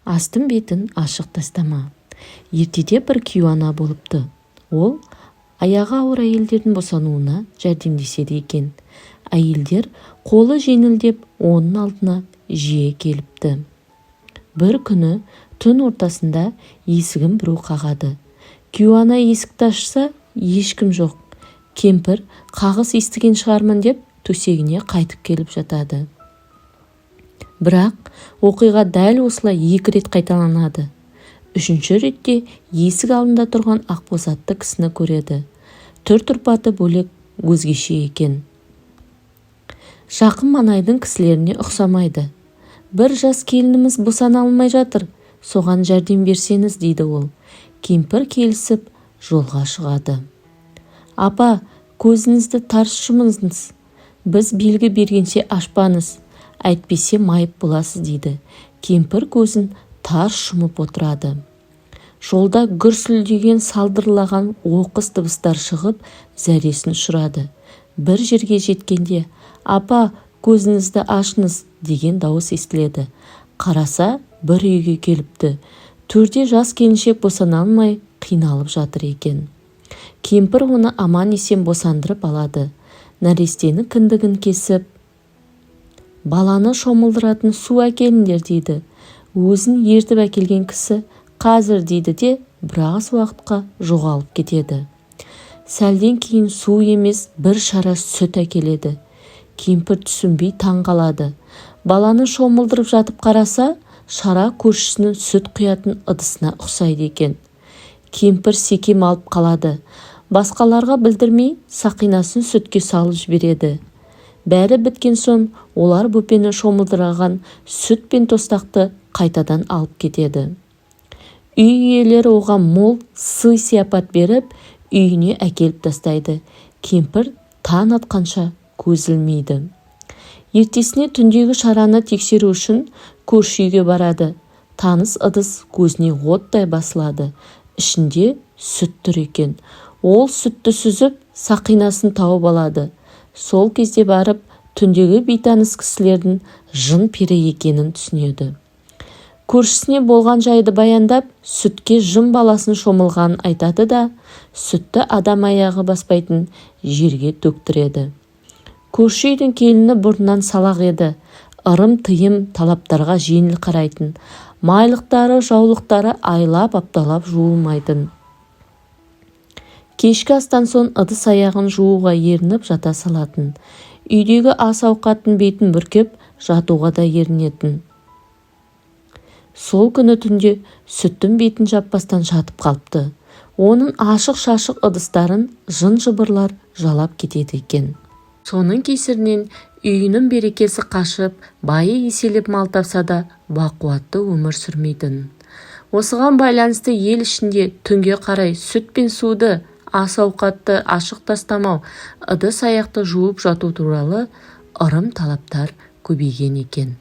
астын бетін ашық тастама. Ертеде бір күйеу болыпты. Ол аяғы ауыр әйелдердің босануына жәрдемдеседі екен. Әйелдер қолы жеңілдеп оның алдына жиі келіпті. Бір күні түн ортасында есігін біреу қағады. Күйеу есікті ашса, ешкім жоқ. Кемпір қағыс естіген шығармын деп төсегіне қайтып келіп жатады. Бірақ оқиға дәл осылай 2 рет қайталанады. 3-ші ретте есік алдында тұрған ақбоз атты кісіні көреді. Түр-тұрпаты бөлек, өзгеше екен. Жақын маңайдың кісілеріне ұқсамайды. Бір жас келініміз босана алмай жатыр, соған жәрдем берсеңіз, дейді ол. Кемпір келісіп жолға шығады. Апа, көзіңізді тарс жұмыңыз. Біз белгі бергенше ашпаңыз, әйтпесе майып боласыз, дейді. Кемпір көзін тарс жұмып отырады. Жолда гүрсілдеген салдырлаған оқыс дыбыстар шығып, зәресін ұшырады. Бір жерге жеткенде, апа, көзіңізді ашыңыз, деген дауыс естіледі. Қараса, бір үйге келіпті. Төрде жас келіншек босана алмай қиналып жатыр екен. Кемпір оны аман есен босандырып алады. Нәрестені кіндігін кесіп, баланы шомылдыратын су әкеліңдер, дейді. Өзін ертіп әкелген кісі қазір, дейді де біраз уақытқа жоғалып кетеді. Сәлден кейін су емес бір шара сүт әкеледі. Кемпір түсінбей таң қалады. Баланы шомылдырып жатып қараса, шара көршісінің сүт құятын ыдысына ұқсайды екен. Кемпір секем алып қалады. Басқаларға білдірмей сақинасын сүтке салып жібереді. Бәрі біткен соң олар бөпені шомылдырған сүт пен тостақты қайтадан алып кетеді. Үй иелері оған мол сый сияпат беріп, үйіне әкеліп тастайды. Кемпір таң атқанша көз ілмейді. Ертесіне түндегі шараны тексеру үшін көрші үйге барады. Таныс ыдыс көзіне оттай басылады. Ішінде сүт тұр екен. Ол сүтті сүзіп, сақинасын тауып алады. Сол кезде барып, түндегі бейтаныс кісілердің жын пері екенін түсінеді. Көршісіне болған жайды баяндап, сүтке жын баласын шомылғанын айтады да, сүтті адам аяғы баспайтын жерге төктіреді. Көрші үйдің келіні бұрыннан салақ еді. Ырым-тыйым талаптарға жеңіл қарайтын. Майлықтары, жаулықтары айлап, апталап жуылмайтын. Кешкі астан соң ыдыс аяғын жууға ерініп жата салатын. Үйдегі ас ауқаттың бетін бүркеп жатуға да ерінетін. Сол күні түнде сүттің бетін жаппастан жатып қалыпты. Оның ашық-шашық ыдыстарын жын-жыбырлар жалап кетеді екен. Соның кесірінен үйінің берекесі қашып, байы еселеп мал тапса да бақуатты өмір сүрмейтін. Осыған байланысты ел ішінде түнге қарай сүт пен суды, ас ауқатты ашық тастамау, ыдыс аяқты жуып жату туралы ырым талаптар көбейген екен.